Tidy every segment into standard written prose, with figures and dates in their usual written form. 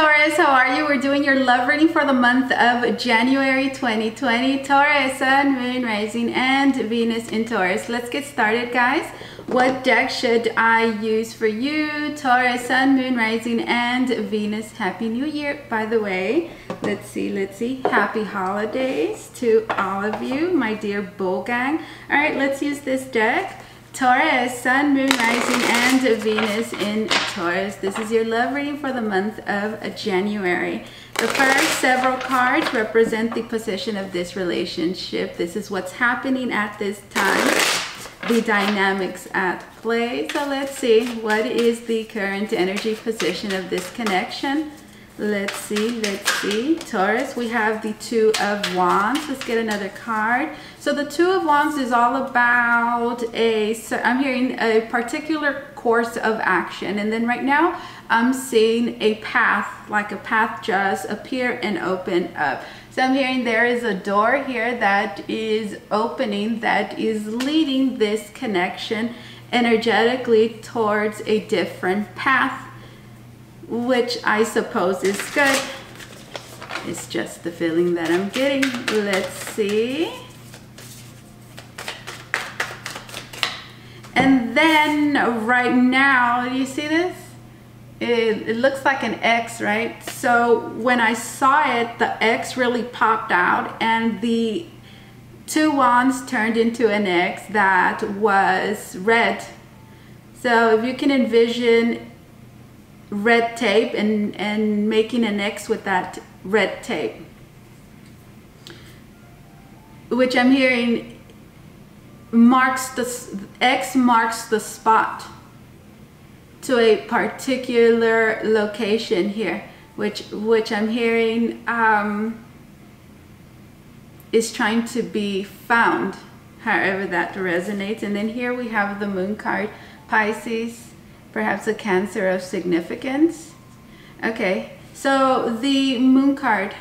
Taurus, how are you? We're doing your love reading for the month of January 2020. Taurus, Sun, Moon, Rising, and Venus in Taurus. Let's get started, guys. What deck should I use for you? Taurus, Sun, Moon, Rising, and Venus. Happy New Year, by the way. Let's see. Happy holidays to all of you, my dear Bull Gang. All right, let's use this deck. Taurus, Sun, Moon, Rising, and Venus in Taurus. This is your love reading for the month of January. The first several cards represent the position of this relationship. This is what's happening at this time, the dynamics at play. So let's see, what is the current energy position of this connection? Let's see. Taurus, we have the Two of Wands. Let's get another card. So the Two of Wands is all about I'm hearing a particular course of action. And then right now, I'm seeing a path, like a path just appear and open up. So I'm hearing there is a door here that is opening, that is leading this connection energetically towards a different path, which I suppose is good. It's just the feeling that I'm getting. Let's see. And then right now, do you see this? It looks like an X, right? So when I saw it, the X really popped out and the Two Wands turned into an X that was red. So if you can envision red tape and making an X with that red tape, which I'm hearing X marks the spot to a particular location here, which I'm hearing is trying to be found, however that resonates. And then here we have the Moon card, Pisces, perhaps a Cancer of significance. Okay, so the Moon card,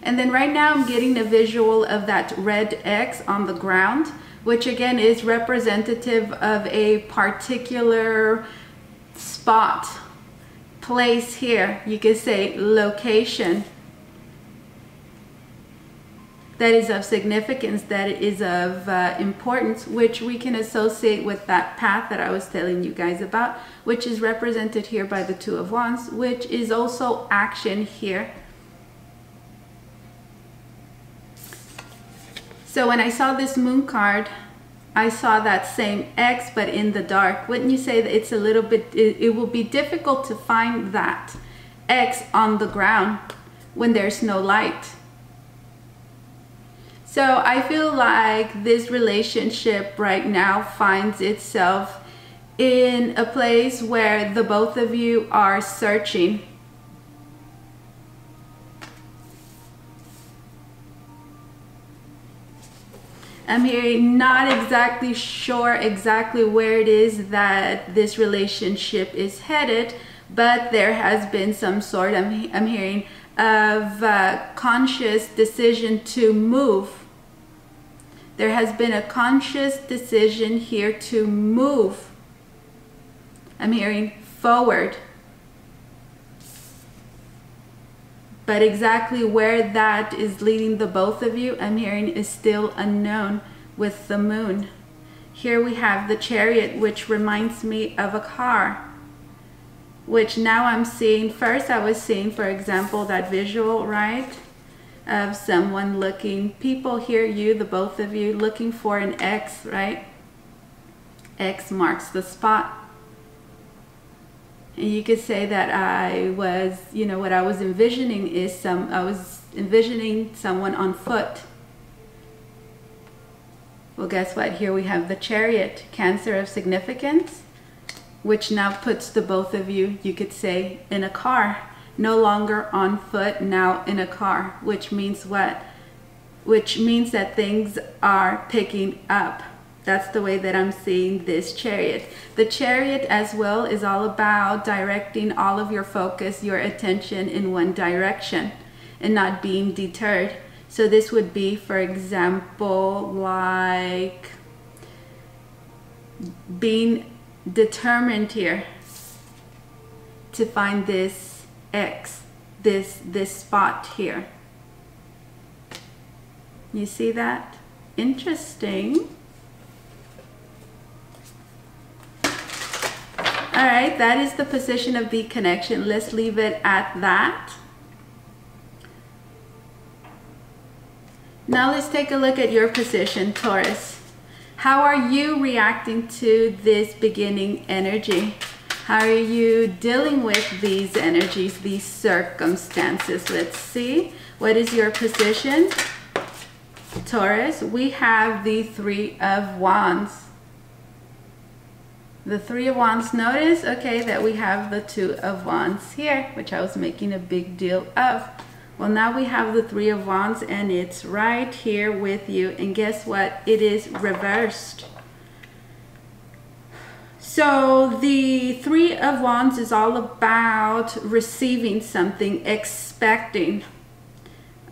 and then right now I'm getting a visual of that red X on the ground, which again is representative of a particular spot, place here. You could say location that is of significance, that is of importance, which we can associate with that path that I was telling you guys about, which is represented here by the Two of Wands, which is also action here. So when I saw this Moon card, I saw that same X, but in the dark. Wouldn't you say that it's a little bit, it will be difficult to find that X on the ground when there's no light? So I feel like this relationship right now finds itself in a place where the both of you are searching. I'm hearing not exactly sure exactly where it is that this relationship is headed, but there has been some sort, I'm hearing, of conscious decision to move. There has been a conscious decision here to move. I'm hearing forward. But exactly where that is leading the both of you, I'm hearing, is still unknown with the Moon. Here we have the Chariot, which reminds me of a car, which now I'm seeing. First I was seeing, for example, that visual, right, of someone looking, people here, you, the both of you, looking for an X, right? X marks the spot. And you could say that I was, you know, what I was envisioning is I was envisioning someone on foot. Well, guess what? Here we have the Chariot, Cancer of significance, which now puts the both of you, you could say, in a car. No longer on foot, now in a car, which means what? Which means that things are picking up. That's the way that I'm seeing this Chariot. The Chariot as well is all about directing all of your focus, your attention in one direction and not being deterred. So this would be, for example, like being determined here to find this X. this spot here. You see that? Interesting. All right, that is the position of the connection. Let's leave it at that. Now let's take a look at your position, Taurus. How are you reacting to this beginning energy? How are you dealing with these energies, these circumstances? Let's see. What is your position, Taurus? We have the Three of Wands. The Three of Wands. Notice, okay, that we have the Two of Wands here, which I was making a big deal of. Well, now we have the Three of Wands and it's right here with you. And guess what? It is reversed. So the Three of Wands is all about receiving something, expecting.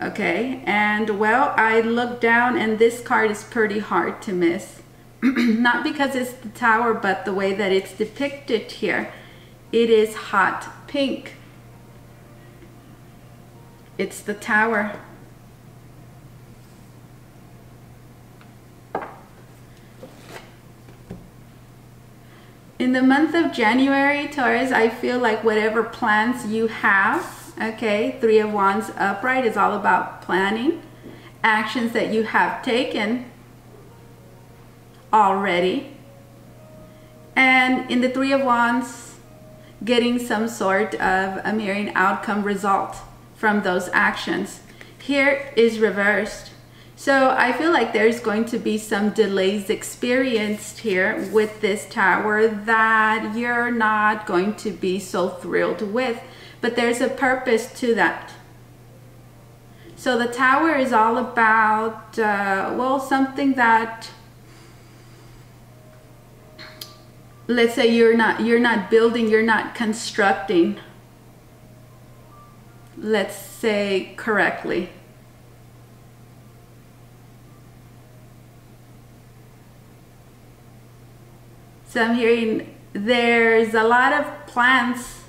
Okay, and well, I looked down and this card is pretty hard to miss. Not because it's the Tower, but the way that it's depicted here. It is hot pink. It's the Tower. In the month of January, Taurus, I feel like whatever plans you have, okay, Three of Wands upright is all about planning, actions that you have taken already, and in the Three of Wands, getting some sort of a mirroring outcome result from those actions. Here is reversed. So I feel like there's going to be some delays experienced here with this Tower that you're not going to be so thrilled with, but there's a purpose to that. So the Tower is all about, well, something that, let's say you're not building, you're not constructing, let's say correctly. So I'm hearing there's a lot of plans,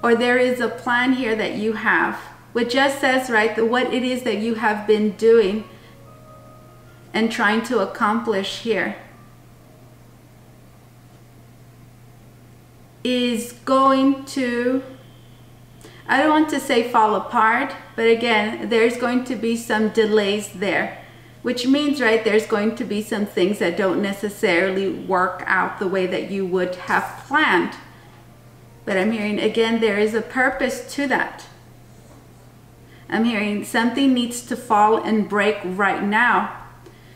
or there is a plan here that you have, which just says, right, that what it is that you have been doing and trying to accomplish here is going to, I don't want to say fall apart, but again, there's going to be some delays there, which means, right, there's going to be some things that don't necessarily work out the way that you would have planned. But I'm hearing, again, there is a purpose to that. I'm hearing something needs to fall and break right now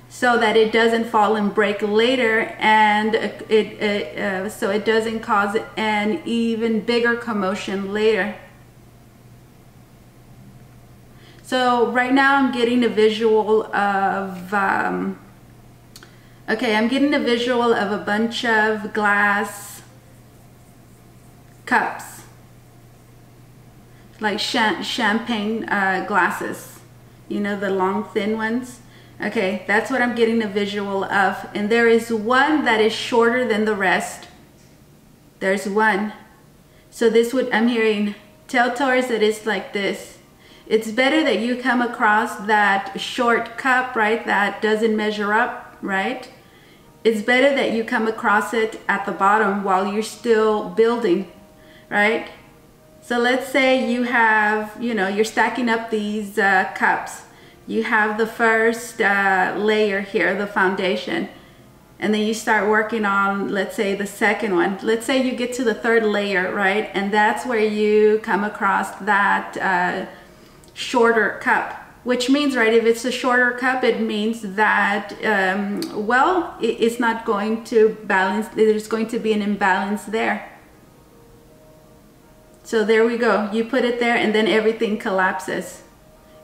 so that it doesn't fall and break later, and so it doesn't cause an even bigger commotion later. So right now I'm getting a visual of, okay, I'm getting a visual of a bunch of glass cups, like champagne glasses, you know, the long thin ones. Okay, that's what I'm getting a visual of. And there is one that is shorter than the rest. There's one. So this would, I'm hearing, tell Taurus that it's like this. It's better that you come across that short cup, right, that doesn't measure up, right? It's better that you come across it at the bottom while you're still building, right? So let's say you have, you know, you're stacking up these cups. You have the first layer here, the foundation, and then you start working on, let's say, the second one. Let's say you get to the third layer, right? And that's where you come across that shorter cup, which means, right, if it's a shorter cup, it means that, well, it's not going to balance. There's going to be an imbalance there. So there we go. You put it there and then everything collapses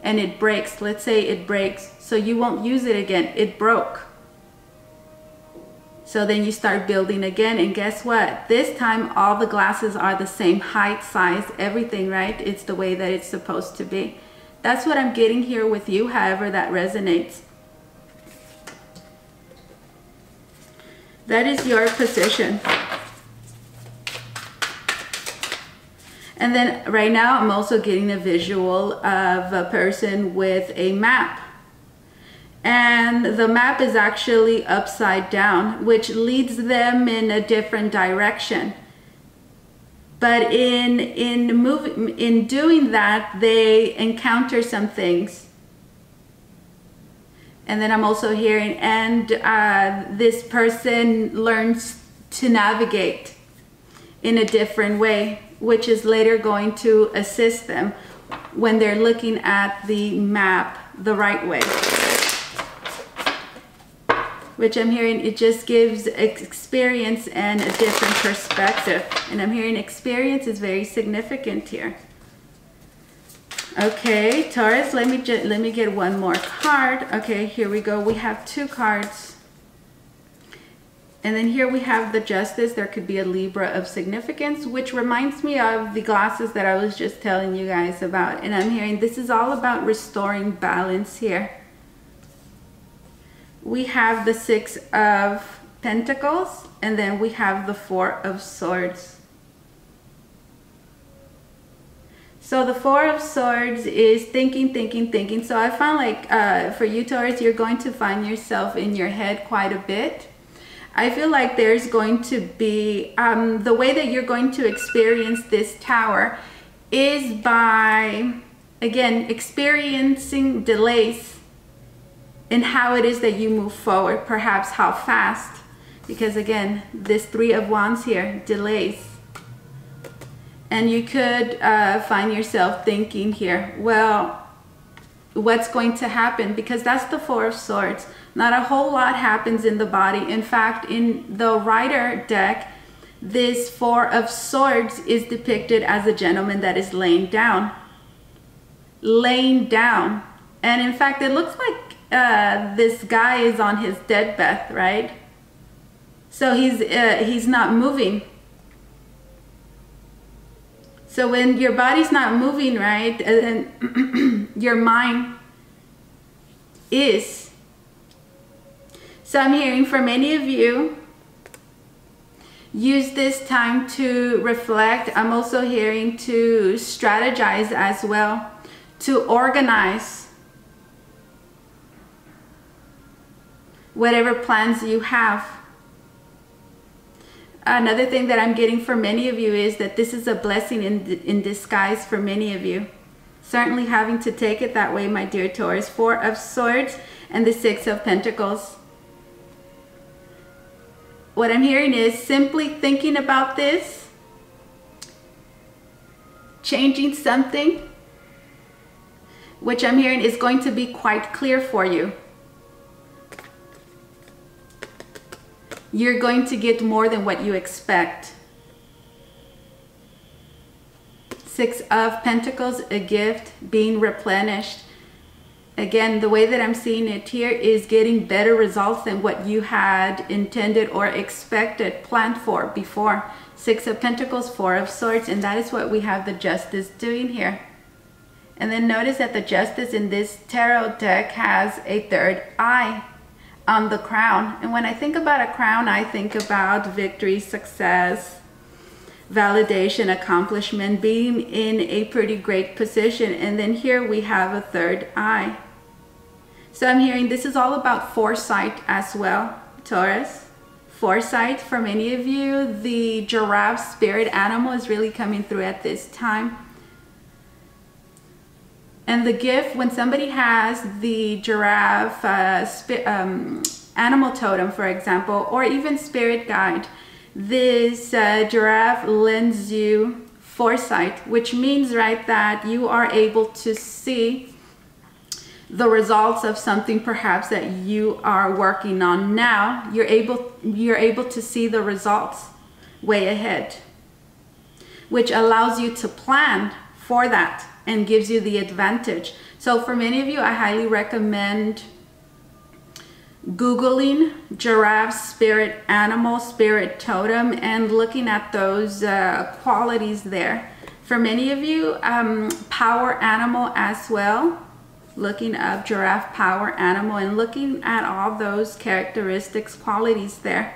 and it breaks. Let's say it breaks. So you won't use it again. It broke. So then you start building again, and guess what? This time all the glasses are the same height, size, everything, right? It's the way that it's supposed to be. That's what I'm getting here with you, however that resonates. That is your position. And then right now I'm also getting a visual of a person with a map. And the map is actually upside down, which leads them in a different direction. But in doing that, they encounter some things. And then I'm also hearing, and this person learns to navigate in a different way, which is later going to assist them when they're looking at the map the right way. Which I'm hearing, it just gives experience and a different perspective. And I'm hearing experience is very significant here. Okay, Taurus, let me get one more card. Okay, here we go. We have 2 cards. And then here we have the Justice. There could be a Libra of significance, which reminds me of the glasses that I was just telling you guys about. And I'm hearing this is all about restoring balance here. We have the 6 of Pentacles, and then we have the 4 of Swords. So the 4 of Swords is thinking. So I found like for you, Taurus, you're going to find yourself in your head quite a bit. I feel like there's going to be, the way that you're going to experience this Tower is by, again, experiencing delays in how it is that you move forward, perhaps how fast, because again, this 3 of Wands here, delays. And you could find yourself thinking here, well, what's going to happen? Because that's the 4 of Swords. Not a whole lot happens in the body. In fact, in the Rider deck, this 4 of Swords is depicted as a gentleman that is laying down. Laying down. And in fact, it looks like this guy is on his deathbed, right? So he's not moving. So when your body's not moving, right, and then your mind is. So I'm hearing for many of you, use this time to reflect. I'm also hearing to strategize as well, to organize whatever plans you have. Another thing that I'm getting for many of you is that this is a blessing in disguise for many of you. Certainly having to take it that way, my dear Taurus. 4 of Swords and the 6 of Pentacles. What I'm hearing is simply thinking about this, changing something, which I'm hearing is going to be quite clear for you. You're going to get more than what you expect. 6 of Pentacles, a gift, being replenished. Again, the way that I'm seeing it here is getting better results than what you had intended or expected, planned for before. 6 of Pentacles, 4 of Swords, and that is what we have the Justice doing here. And then notice that the Justice in this tarot deck has a 3rd eye on the crown. And when I think about a crown, I think about victory, success, validation, accomplishment, being in a pretty great position. And then here we have a 3rd eye. So I'm hearing this is all about foresight as well, Taurus. Foresight for many of you. The giraffe spirit animal is really coming through at this time. And the gift, when somebody has the giraffe animal totem, for example, or even spirit guide, this giraffe lends you foresight, which means, right, that you are able to see the results of something perhaps that you are working on now. You're able to see the results way ahead, which allows you to plan for that and gives you the advantage. So for many of you, I highly recommend Googling giraffe spirit animal, spirit totem, and looking at those qualities there. For many of you, power animal as well. Looking up giraffe power animal and looking at all those characteristics, qualities there.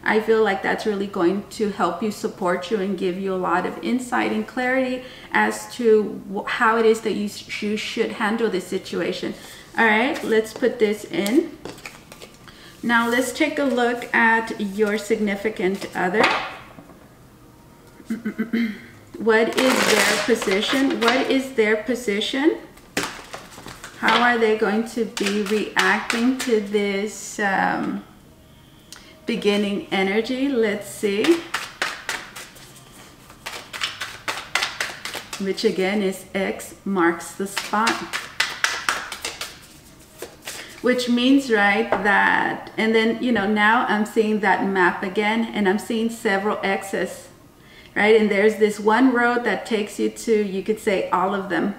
I feel like that's really going to help you, support you, and give you a lot of insight and clarity as to how it is that you should handle this situation. All right, let's put this in. Now let's take a look at your significant other. What is their position? What is their position? How are they going to be reacting to this beginning energy? Let's see. Which again is X marks the spot. Which means, right, that, and then, you know, now I'm seeing that map again, and I'm seeing several X's, right? And there's this one road that takes you to, you could say, all of them.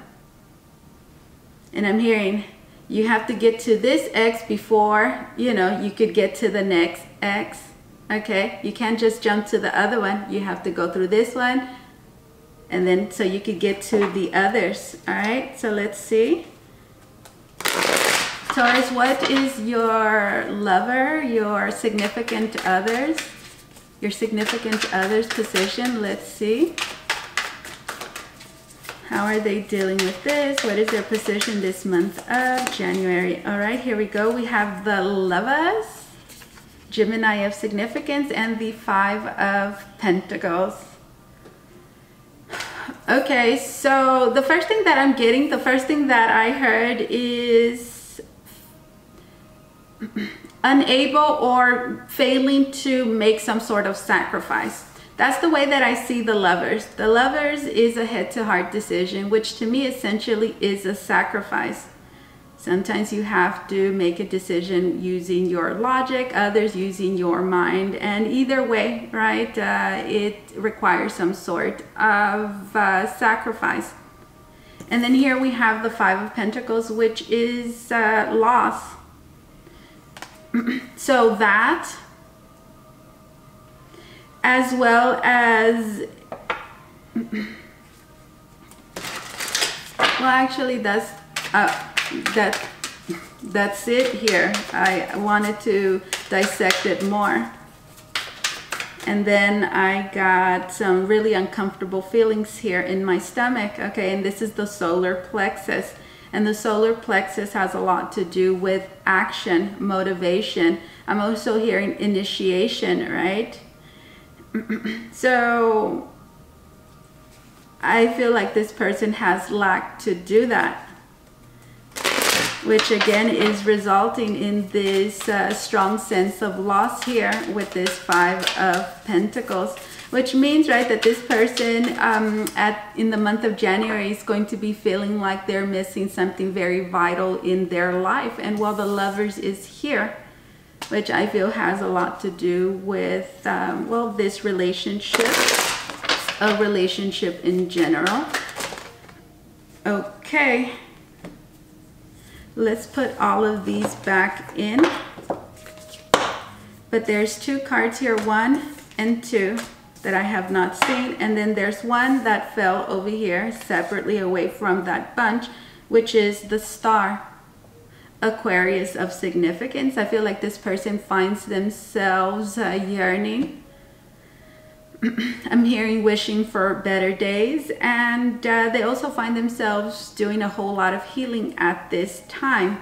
And I'm hearing you have to get to this X before, you know, you could get to the next X. Okay, you can't just jump to the other one. You have to go through this one, and then so you could get to the others. All right, so let's see. Taurus, what is your lover, your significant other's position? Let's see. How are they dealing with this? What is their position this month of January? All right, here we go. We have the Lovers, Gemini of significance, and the Five of Pentacles. Okay, so the first thing that I'm getting, the first thing that I heard is unable or failing to make some sort of sacrifice. That's the way that I see the Lovers. The Lovers is a head-to-heart decision, which to me essentially is a sacrifice. Sometimes you have to make a decision using your logic, others using your mind, and either way, right, it requires some sort of sacrifice. And then here we have the Five of Pentacles, which is loss. So that, as well as, well, actually that's it here. I wanted to dissect it more. And then I got some really uncomfortable feelings here in my stomach. Okay, and this is the solar plexus. And the solar plexus has a lot to do with action, motivation. I'm also hearing initiation, right? So I feel like this person has lacked to do that, which again is resulting in this strong sense of loss here with this Five of Pentacles. Which means, right, that this person in the month of January is going to be feeling like they're missing something very vital in their life. And while the Lovers is here, which I feel has a lot to do with, well, this relationship, a relationship in general. Okay, let's put all of these back in. But there's two cards here, 1 and 2. That I have not seen, and then there's one that fell over here separately away from that bunch, which is the Star, Aquarius of significance. I feel like this person finds themselves yearning. I'm hearing wishing for better days, and they also find themselves doing a whole lot of healing at this time.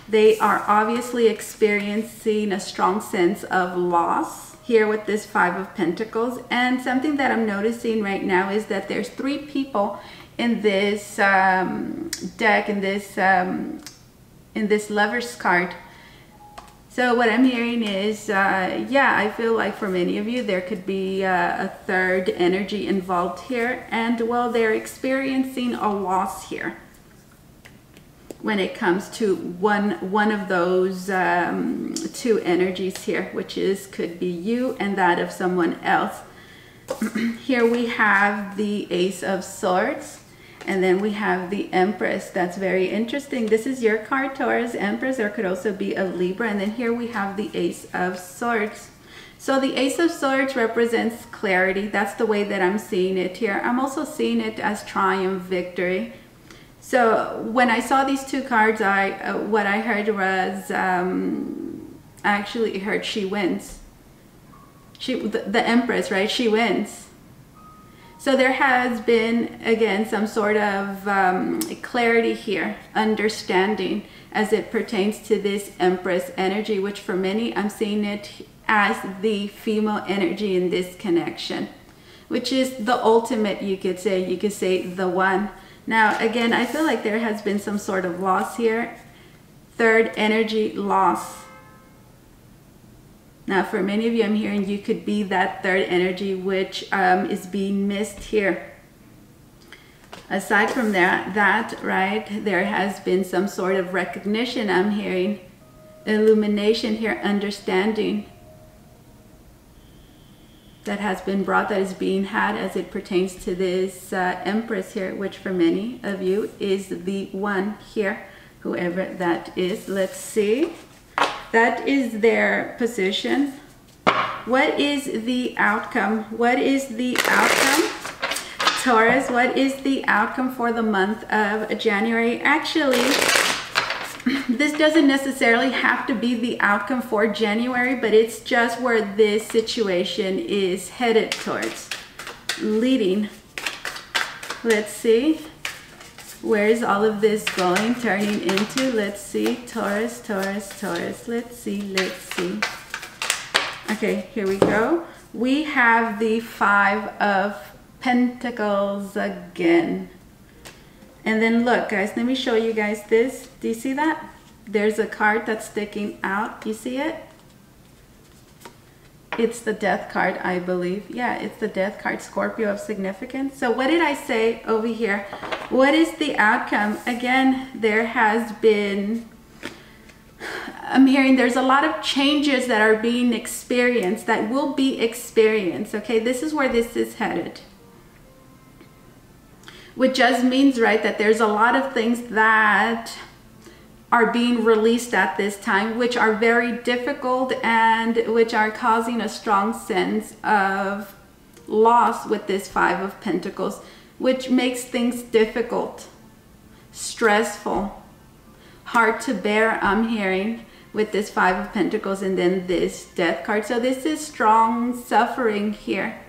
They are obviously experiencing a strong sense of loss here with this Five of Pentacles. And something that I'm noticing right now is that there's 3 people in this deck, in this Lovers card. So what I'm hearing is, yeah, I feel like for many of you, there could be a third energy involved here. And well, they're experiencing a loss here when it comes to one of those 2 energies here, which could be you and that of someone else. Here we have the Ace of Swords, and then we have the Empress. That's very interesting. This is your card, Taurus, Empress, or could also be a Libra. And then here we have the Ace of Swords. So the Ace of Swords represents clarity. That's the way that I'm seeing it here. I'm also seeing it as triumph, victory. So when I saw these 2 cards, what I heard was, I actually heard she wins. the Empress, right? She wins. So there has been, again, some sort of clarity here, understanding as it pertains to this Empress energy, which for many, I'm seeing it as the female energy in this connection, which is the ultimate, you could say the one. Now, again, I feel like there has been some sort of loss here. Third energy, loss. Now, for many of you, I'm hearing you could be that third energy, which is being missed here. Aside from that, right, there has been some sort of recognition, I'm hearing. Illumination here, understanding that has been brought, that is being had as it pertains to this Empress here, which for many of you is the one here, whoever that is. Let's see. That is their position. What is the outcome? What is the outcome? Taurus, what is the outcome for the month of January? Actually, this doesn't necessarily have to be the outcome for January, but it's just where this situation is headed towards, leading. Let's see. Where is all of this going, turning into? Let's see. Taurus, Taurus, Taurus. Let's see, let's see. Okay, here we go. We have the Five of Pentacles again. And then look, guys, let me show you guys this. Do you see that? There's a card that's sticking out. You see it? It's the Death card, I believe. Yeah, it's the Death card, Scorpio of significance. So what did I say over here? What is the outcome? Again, there has been, I'm hearing there's a lot of changes that are being experienced, that will be experienced. Okay, this is where this is headed. Which just means, right, that there's a lot of things that are being released at this time, which are very difficult and which are causing a strong sense of loss with this Five of Pentacles, which makes things difficult, stressful, hard to bear, I'm hearing, with this Five of Pentacles and then this Death card. So this is strong suffering here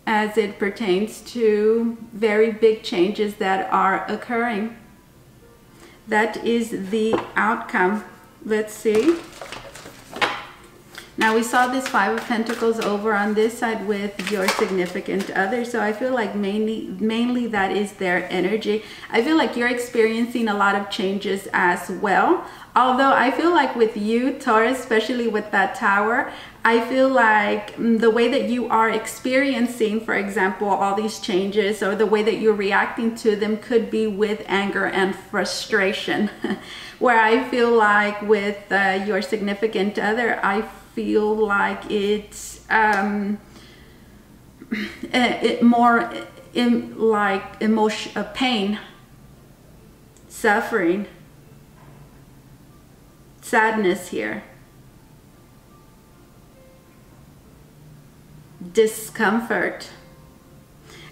as it pertains to very big changes that are occurring. That is the outcome. Let's see. Now we saw this Five of Pentacles over on this side with your significant other. So I feel like mainly that is their energy. I feel like you're experiencing a lot of changes as well. Although I feel like with you, Taurus, especially with that Tower, I feel like the way that you are experiencing, for example, all these changes, or the way that you're reacting to them could be with anger and frustration. Where I feel like with your significant other, I feel like it's more in like emotion, pain, suffering, sadness here, discomfort.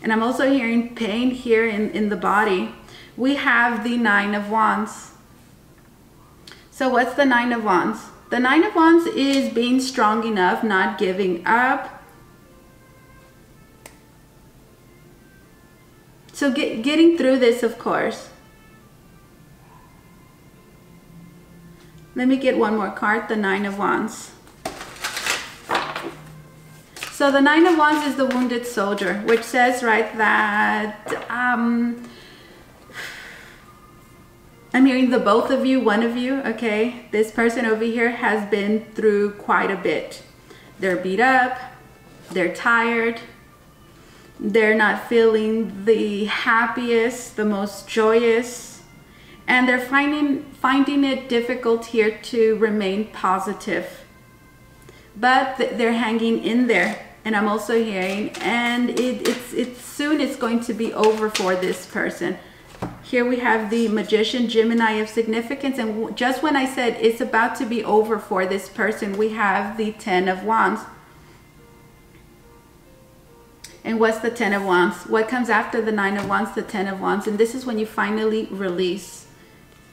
And I'm also hearing pain here in the body. We have the Nine of Wands. So what's the Nine of Wands? The Nine of Wands is being strong enough, not giving up. So getting through this, of course. Let me get one more card, the Nine of Wands. So the Nine of Wands is the wounded soldier, which says, right, that I'm hearing the both of you, one of you, okay? This person over here has been through quite a bit. They're beat up, they're tired, they're not feeling the happiest, the most joyous, and they're finding it difficult here to remain positive. But they're hanging in there. And I'm also hearing, and it's soon it's going to be over for this person. Here we have the Magician, Gemini of significance, and just when I said it's about to be over for this person, we have the Ten of Wands. And what's the Ten of Wands? What comes after the Nine of Wands? The Ten of Wands. And this is when you finally release.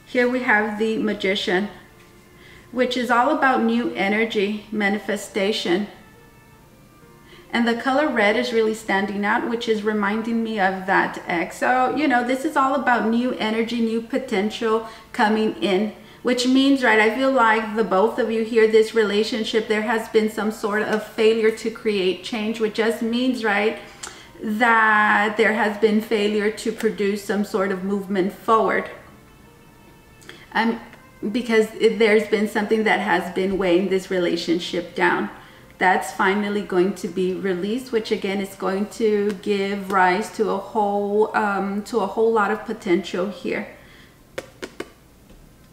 Here we have the Magician, which is all about new energy, manifestation. And the color red is really standing out, which is reminding me of that ex. So, you know, this is all about new energy, new potential coming in, which means, right, I feel like the both of you here, this relationship, there has been some sort of failure to create change, which just means, right, that there has been failure to produce some sort of movement forward. Because there's been something that has been weighing this relationship down. That's finally going to be released, which again is going to give rise to a whole lot of potential here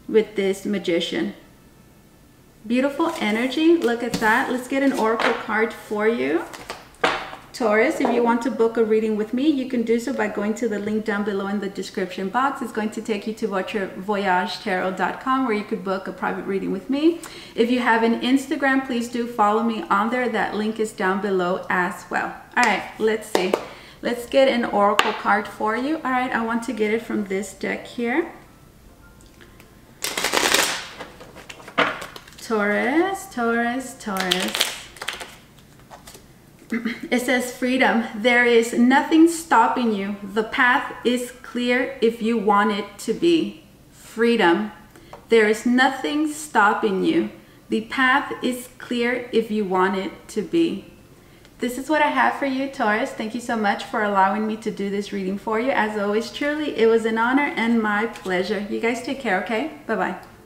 with this Magician. Beautiful energy. Look at that. Let's get an oracle card for you, Taurus. If you want to book a reading with me, you can do so by going to the link down below in the description box. It's going to take you to voyagetarot.com, where you could book a private reading with me. If you have an Instagram, please do follow me on there. That link is down below as well. All right, let's see. Let's get an oracle card for you. All right, I want to get it from this deck here. Taurus, Taurus, Taurus. It says freedom. There is nothing stopping you. The path is clear if you want it to be. Freedom. There is nothing stopping you. The path is clear if you want it to be. This is what I have for you, Taurus. Thank you so much for allowing me to do this reading for you. As always, truly, it was an honor and my pleasure. You guys take care, okay? Bye-bye.